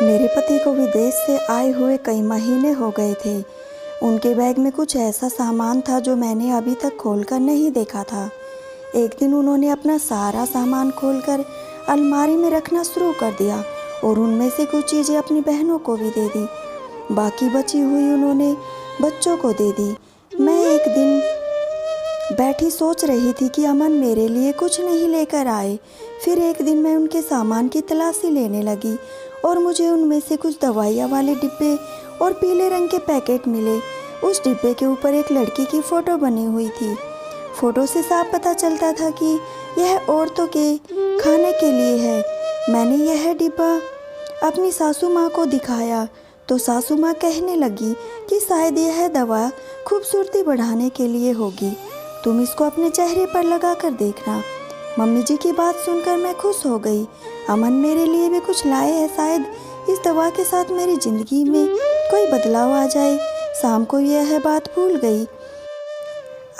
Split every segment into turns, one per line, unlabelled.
मेरे पति को विदेश से आए हुए कई महीने हो गए थे। उनके बैग में कुछ ऐसा सामान था जो मैंने अभी तक खोलकर नहीं देखा था। एक दिन उन्होंने अपना सारा सामान खोलकर अलमारी में रखना शुरू कर दिया और उनमें से कुछ चीज़ें अपनी बहनों को भी दे दी। बाकी बची हुई उन्होंने बच्चों को दे दी। मैं एक दिन बैठी सोच रही थी कि अमन मेरे लिए कुछ नहीं लेकर आए। फिर एक दिन मैं उनके सामान की तलाशी लेने लगी और मुझे उनमें से कुछ दवाइयाँ वाले डिब्बे और पीले रंग के पैकेट मिले। उस डिब्बे के ऊपर एक लड़की की फ़ोटो बनी हुई थी। फ़ोटो से साफ पता चलता था कि यह औरतों के खाने के लिए है। मैंने यह डिब्बा अपनी सासू माँ को दिखाया तो सासू माँ कहने लगी कि शायद यह दवा खूबसूरती बढ़ाने के लिए होगी, तुम इसको अपने चेहरे पर लगा कर देखना। मम्मी जी की बात सुनकर मैं खुश हो गई। अमन मेरे लिए भी कुछ लाए हैं, शायद इस दवा के साथ मेरी ज़िंदगी में कोई बदलाव आ जाए। शाम को यह बात भूल गई।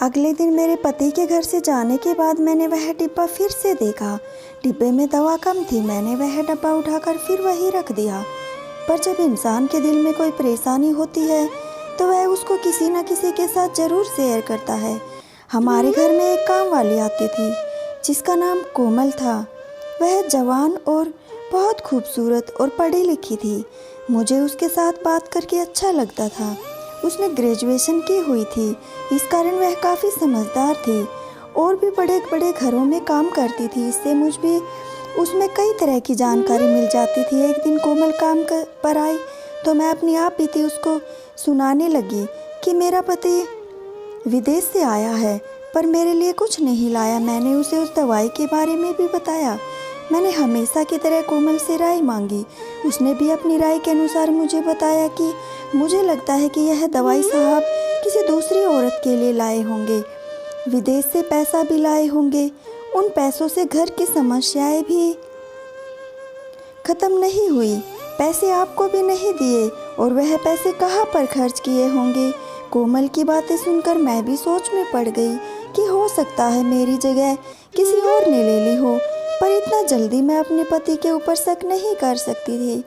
अगले दिन मेरे पति के घर से जाने के बाद मैंने वह डिब्बा फिर से देखा। डिब्बे में दवा कम थी। मैंने वह डब्बा उठाकर फिर वहीं रख दिया। पर जब इंसान के दिल में कोई परेशानी होती है तो वह उसको किसी न किसी के साथ ज़रूर शेयर करता है। हमारे घर में एक काम वाली आती थी जिसका नाम कोमल था। वह जवान और बहुत खूबसूरत और पढ़ी लिखी थी। मुझे उसके साथ बात करके अच्छा लगता था। उसने ग्रेजुएशन की हुई थी, इस कारण वह काफ़ी समझदार थी और भी बड़े बड़े घरों में काम करती थी। इससे मुझ भी उसमें कई तरह की जानकारी मिल जाती थी। एक दिन कोमल काम पर आई तो मैं अपनी आप बीती उसको सुनाने लगी कि मेरा पति विदेश से आया है पर मेरे लिए कुछ नहीं लाया। मैंने उसे उस दवाई के बारे में भी बताया। मैंने हमेशा की तरह कोमल से राय मांगी। उसने भी अपनी राय के अनुसार मुझे बताया कि मुझे लगता है कि यह दवाई साहब किसी दूसरी औरत के लिए लाए होंगे, विदेश से पैसा भी लाए होंगे। उन पैसों से घर की समस्याएं भी ख़त्म नहीं हुई। पैसे आपको भी नहीं दिए और वह पैसे कहाँ पर खर्च किए होंगे। कोमल की बातें सुनकर मैं भी सोच में पड़ गई कि हो सकता है मेरी जगह किसी और ने ले ली हो। पर इतना जल्दी मैं अपने पति के ऊपर शक नहीं कर सकती थी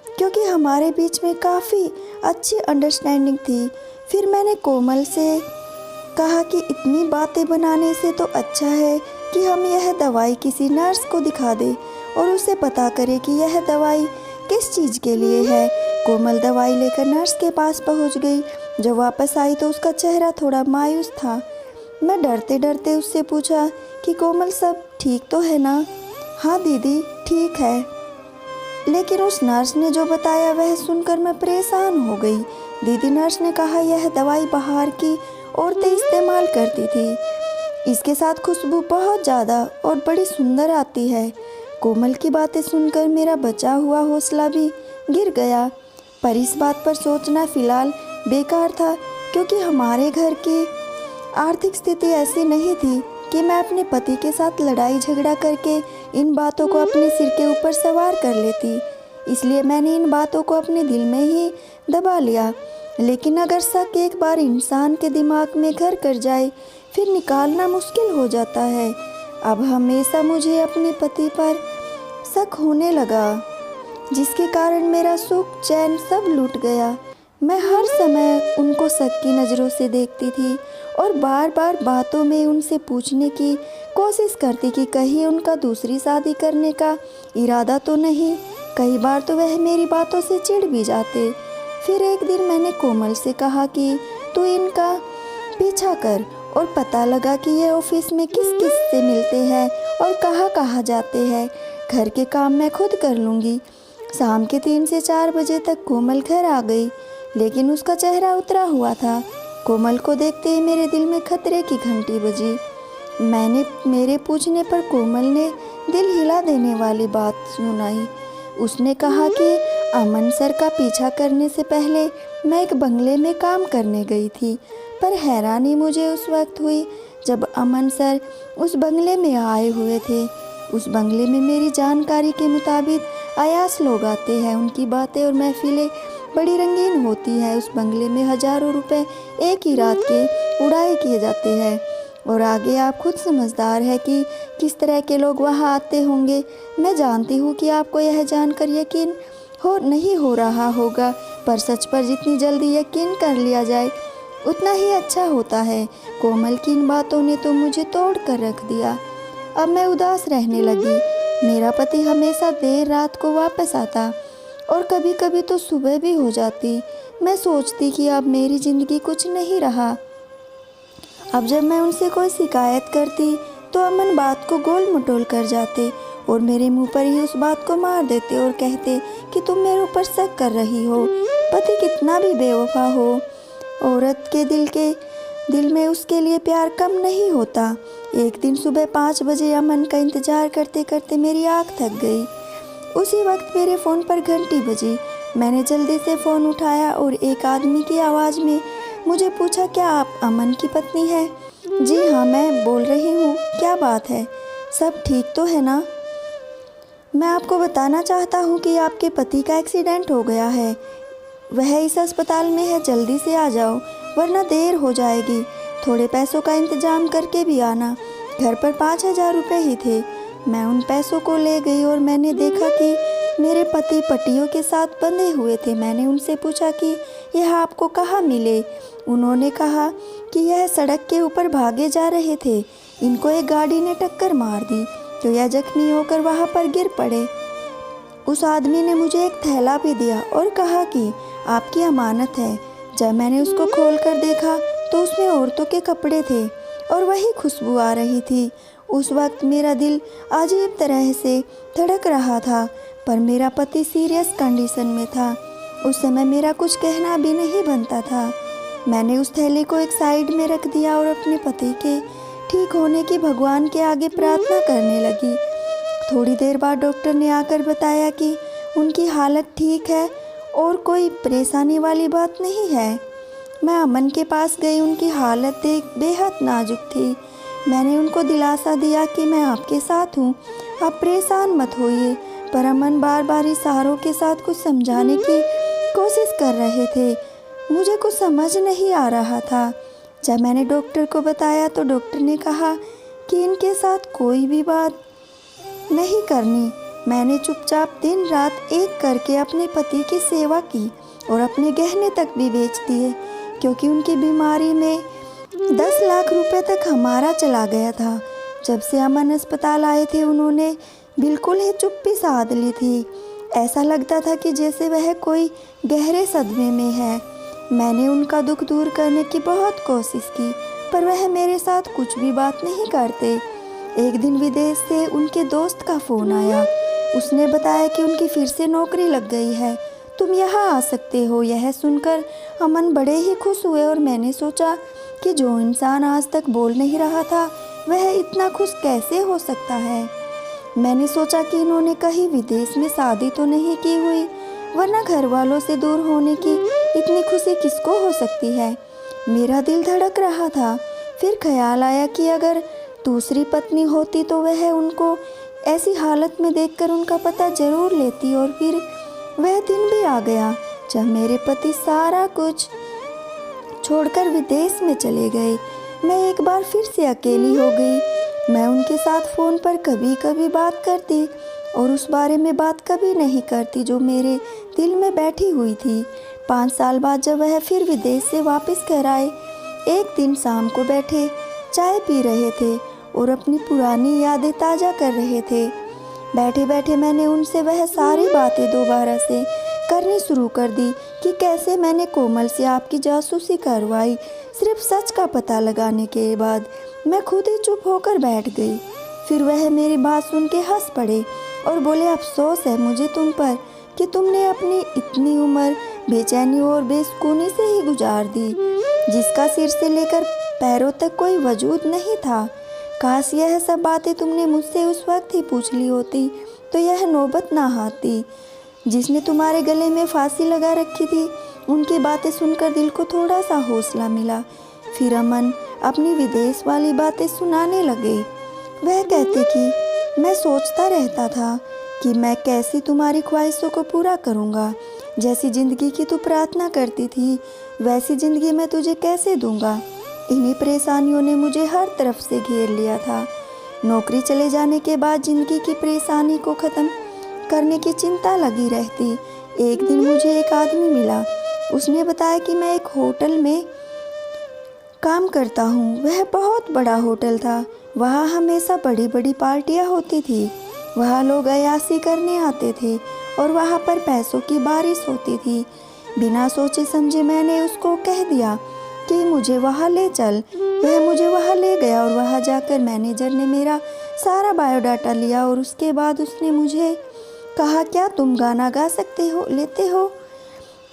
क्योंकि हमारे बीच में काफ़ी अच्छी अंडरस्टैंडिंग थी। फिर मैंने कोमल से कहा कि इतनी बातें बनाने से तो अच्छा है कि हम यह दवाई किसी नर्स को दिखा दें और उसे पता करें कि यह दवाई किस चीज़ के लिए है। कोमल दवाई लेकर नर्स के पास पहुंच गई। जब वापस आई तो उसका चेहरा थोड़ा मायूस था। मैं डरते डरते उससे पूछा कि कोमल सब ठीक तो है ना? हाँ दीदी ठीक है। लेकिन उस नर्स ने जो बताया वह सुनकर मैं परेशान हो गई। दीदी नर्स ने कहा यह दवाई बाहर की औरतें इस्तेमाल करती थी। इसके साथ खुशबू बहुत ज़्यादा और बड़ी सुंदर आती है। कोमल की बातें सुनकर मेरा बचा हुआ हौसला भी गिर गया। पर इस बात पर सोचना फ़िलहाल बेकार था क्योंकि हमारे घर की आर्थिक स्थिति ऐसी नहीं थी कि मैं अपने पति के साथ लड़ाई झगड़ा करके इन बातों को अपने सिर के ऊपर सवार कर लेती। इसलिए मैंने इन बातों को अपने दिल में ही दबा लिया। लेकिन अगर शक एक बार इंसान के दिमाग में घर कर जाए फिर निकालना मुश्किल हो जाता है। अब हमेशा मुझे अपने पति पर शक होने लगा जिसके कारण मेरा सुख चैन सब लूट गया। मैं हर समय उनको शक की नज़रों से देखती थी और बार बार बातों में उनसे पूछने की कोशिश करती कि कहीं उनका दूसरी शादी करने का इरादा तो नहीं। कई बार तो वह मेरी बातों से चिढ़ भी जाते। फिर एक दिन मैंने कोमल से कहा कि तू इनका पीछा कर और पता लगा कि ये ऑफिस में किस किस से मिलते हैं और कहाँ कहाँ जाते हैं। घर के काम मैं खुद कर लूँगी। शाम के 3 से 4 बजे तक कोमल घर आ गई लेकिन उसका चेहरा उतरा हुआ था। कोमल को देखते ही मेरे दिल में खतरे की घंटी बजी। मेरे पूछने पर कोमल ने दिल हिला देने वाली बात सुनाई। उसने कहा कि अमन सर का पीछा करने से पहले मैं एक बंगले में काम करने गई थी। पर हैरानी मुझे उस वक्त हुई जब अमन सर उस बंगले में आए हुए थे। उस बंगले में मेरी जानकारी के मुताबिक अयास लोग आते हैं। उनकी बातें और महफिलें बड़ी रंगीन होती है। उस बंगले में हज़ारों रुपए एक ही रात के उड़ाए किए जाते हैं और आगे आप खुद समझदार है कि किस तरह के लोग वहाँ आते होंगे। मैं जानती हूँ कि आपको यह जानकर यकीन हो नहीं हो रहा होगा, पर सच पर जितनी जल्दी यकीन कर लिया जाए उतना ही अच्छा होता है। कोमल की इन बातों ने तो मुझे तोड़ कर रख दिया। अब मैं उदास रहने लगी। मेरा पति हमेशा देर रात को वापस आता और कभी कभी तो सुबह भी हो जाती। मैं सोचती कि अब मेरी ज़िंदगी कुछ नहीं रहा। अब जब मैं उनसे कोई शिकायत करती तो अमन बात को गोल मटोल कर जाते और मेरे मुंह पर ही उस बात को मार देते और कहते कि तुम मेरे ऊपर शक कर रही हो। पति कितना भी बेवफा हो, औरत के दिल में उसके लिए प्यार कम नहीं होता। एक दिन सुबह 5 बजे अमन का इंतज़ार करते करते मेरी आँख थक गई। उसी वक्त मेरे फ़ोन पर घंटी बजी। मैंने जल्दी से फ़ोन उठाया और एक आदमी की आवाज़ में मुझे पूछा, क्या आप अमन की पत्नी हैं? जी हाँ, मैं बोल रही हूँ। क्या बात है, सब ठीक तो है ना? मैं आपको बताना चाहता हूँ कि आपके पति का एक्सीडेंट हो गया है। वह इस अस्पताल में है, जल्दी से आ जाओ वरना देर हो जाएगी। थोड़े पैसों का इंतज़ाम करके भी आना। घर पर 5,000 रुपये ही थे। मैं उन पैसों को ले गई और मैंने देखा कि मेरे पति पट्टियों के साथ बंधे हुए थे। मैंने उनसे पूछा कि यह आपको कहाँ मिले? उन्होंने कहा कि यह सड़क के ऊपर भागे जा रहे थे, इनको एक गाड़ी ने टक्कर मार दी तो यह जख्मी होकर वहाँ पर गिर पड़े। उस आदमी ने मुझे एक थैला भी दिया और कहा कि आपकी अमानत है। जब मैंने उसको खोल कर देखा तो उसमें औरतों के कपड़े थे और वही खुशबू आ रही थी। उस वक्त मेरा दिल अजीब तरह से धड़क रहा था, पर मेरा पति सीरियस कंडीशन में था। उस समय मेरा कुछ कहना भी नहीं बनता था। मैंने उस थैले को एक साइड में रख दिया और अपने पति के ठीक होने की भगवान के आगे प्रार्थना करने लगी। थोड़ी देर बाद डॉक्टर ने आकर बताया कि उनकी हालत ठीक है और कोई परेशानी वाली बात नहीं है। मैं अमन के पास गई। उनकी हालत देख बेहद नाजुक थी। मैंने उनको दिलासा दिया कि मैं आपके साथ हूँ, आप परेशान मत होइए। पर अमन बार बार इशारों के साथ कुछ समझाने की कोशिश कर रहे थे। मुझे कुछ समझ नहीं आ रहा था। जब मैंने डॉक्टर को बताया तो डॉक्टर ने कहा कि इनके साथ कोई भी बात नहीं करनी। मैंने चुपचाप दिन रात एक करके अपने पति की सेवा की और अपने गहने तक भी बेच दिए, क्योंकि उनकी बीमारी में 10 लाख रुपए तक हमारा चला गया था। जब से अमन अस्पताल आए थे उन्होंने बिल्कुल ही चुप्पी साध ली थी। ऐसा लगता था कि जैसे वह कोई गहरे सदमे में है। मैंने उनका दुख दूर करने की बहुत कोशिश की, पर वह मेरे साथ कुछ भी बात नहीं करते। एक दिन विदेश से उनके दोस्त का फ़ोन आया। उसने बताया कि उनकी फिर से नौकरी लग गई है, तुम यहाँ आ सकते हो। यह सुनकर अमन बड़े ही खुश हुए और मैंने सोचा कि जो इंसान आज तक बोल नहीं रहा था वह इतना खुश कैसे हो सकता है। मैंने सोचा कि इन्होंने कहीं विदेश में शादी तो नहीं की हुई, वरना घर वालों से दूर होने की इतनी खुशी किसको हो सकती है। मेरा दिल धड़क रहा था। फिर ख्याल आया कि अगर दूसरी पत्नी होती तो वह उनको ऐसी हालत में देखकर उनका पता जरूर लेती। और फिर वह दिन भी आ गया जब मेरे पति सारा कुछ छोड़कर विदेश में चले गए। मैं एक बार फिर से अकेली हो गई। मैं उनके साथ फ़ोन पर कभी कभी बात करती और उस बारे में बात कभी नहीं करती जो मेरे दिल में बैठी हुई थी। 5 साल बाद जब वह फिर विदेश से वापस घर आए, एक दिन शाम को बैठे चाय पी रहे थे और अपनी पुरानी यादें ताज़ा कर रहे थे। बैठे बैठे मैंने उनसे वह सारी बातें दोबारा से करनी शुरू कर दी कि कैसे मैंने कोमल से आपकी जासूसी करवाई। सिर्फ सच का पता लगाने के बाद मैं खुद ही चुप होकर बैठ गई। फिर वह मेरी बात सुन के हंस पड़े और बोले, अफसोस है मुझे तुम पर कि तुमने अपनी इतनी उम्र बेचैनी और बेसुकूनी से ही गुजार दी, जिसका सिर से लेकर पैरों तक कोई वजूद नहीं था। काश यह सब बातें तुमने मुझसे उस वक्त ही पूछ ली होती तो यह नौबत ना आती। जिसने तुम्हारे गले में फांसी लगा रखी थी, उनकी बातें सुनकर दिल को थोड़ा सा हौसला मिला। फिर अमन अपनी विदेश वाली बातें सुनाने लगे। वह कहते कि मैं सोचता रहता था कि मैं कैसी तुम्हारी ख्वाहिशों को पूरा करूँगा। जैसी ज़िंदगी की तू प्रार्थना करती थी वैसी ज़िंदगी मैं तुझे कैसे दूँगा। इन्हीं परेशानियों ने मुझे हर तरफ से घेर लिया था। नौकरी चले जाने के बाद ज़िंदगी की परेशानी को ख़त्म करने की चिंता लगी रहती। एक दिन मुझे एक आदमी मिला। उसने बताया कि मैं एक होटल में काम करता हूँ। वह बहुत बड़ा होटल था। वहाँ हमेशा बड़ी बड़ी पार्टियाँ होती थी। वहाँ लोग अय्याशी करने आते थे और वहाँ पर पैसों की बारिश होती थी। बिना सोचे समझे मैंने उसको कह दिया कि मुझे वहाँ ले चल। वह मुझे वहाँ ले गया और वहाँ जाकर मैनेजर ने मेरा सारा बायोडाटा लिया और उसके बाद उसने मुझे कहा, क्या तुम गाना गा लेते हो?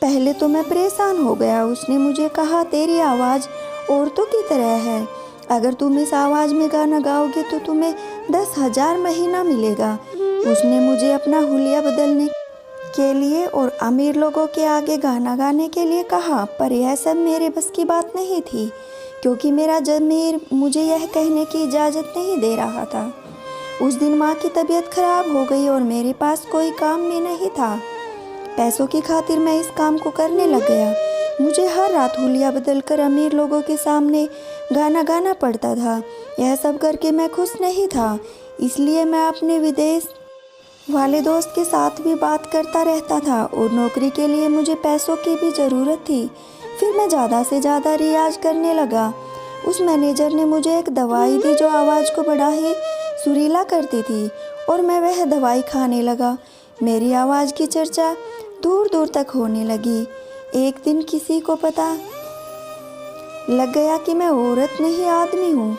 पहले तो मैं परेशान हो गया। उसने मुझे कहा, तेरी आवाज़ औरतों की तरह है। अगर तुम इस आवाज़ में गाना गाओगे तो तुम्हें 10,000 महीना मिलेगा। उसने मुझे अपना हुलिया बदलने के लिए और अमीर लोगों के आगे गाना गाने के लिए कहा, पर यह सब मेरे बस की बात नहीं थी, क्योंकि मेरा ज़मीर मुझे यह कहने की इजाज़त नहीं दे रहा था। उस दिन माँ की तबीयत खराब हो गई और मेरे पास कोई काम भी नहीं था। पैसों की खातिर मैं इस काम को करने लग गया। मुझे हर रात हुलिया बदलकर अमीर लोगों के सामने गाना गाना पड़ता था। यह सब करके मैं खुश नहीं था, इसलिए मैं अपने विदेश वाले दोस्त के साथ भी बात करता रहता था और नौकरी के लिए मुझे पैसों की भी ज़रूरत थी। फिर मैं ज़्यादा से ज़्यादा रियाज करने लगा। उस मैनेजर ने मुझे एक दवाई दी जो आवाज़ को बड़ा ही सुरीला करती थी और मैं वह दवाई खाने लगा। मेरी आवाज़ की चर्चा दूर दूर तक होने लगी। एक दिन किसी को पता लग गया कि मैं औरत नहीं आदमी हूँ,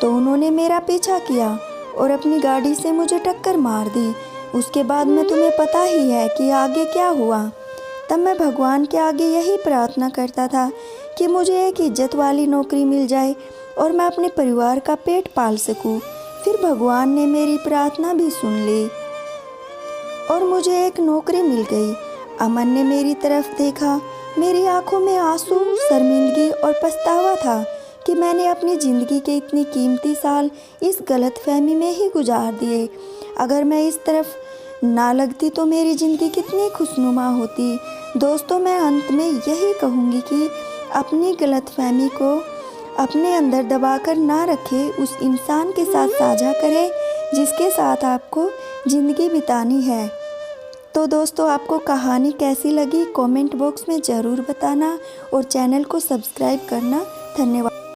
तो उन्होंने मेरा पीछा किया और अपनी गाड़ी से मुझे टक्कर मार दी। उसके बाद में तुम्हें पता ही है कि आगे क्या हुआ। तब मैं भगवान के आगे यही प्रार्थना करता था कि मुझे एक इज्जत वाली नौकरी मिल जाए और मैं अपने परिवार का पेट पाल सकूं। फिर भगवान ने मेरी प्रार्थना भी सुन ली और मुझे एक नौकरी मिल गई। अमन ने मेरी तरफ देखा। मेरी आंखों में आंसू, शर्मिंदगी और पछतावा था कि मैंने अपनी ज़िंदगी के इतने कीमती साल इस गलतफहमी में ही गुजार दिए। अगर मैं इस तरफ ना लगती तो मेरी ज़िंदगी कितनी खुशनुमा होती। दोस्तों, मैं अंत में यही कहूँगी कि अपनी गलतफहमी को अपने अंदर दबाकर ना रखें। उस इंसान के साथ साझा करें जिसके साथ आपको ज़िंदगी बितानी है। तो दोस्तों, आपको कहानी कैसी लगी कमेंट बॉक्स में ज़रूर बताना और चैनल को सब्सक्राइब करना। धन्यवाद।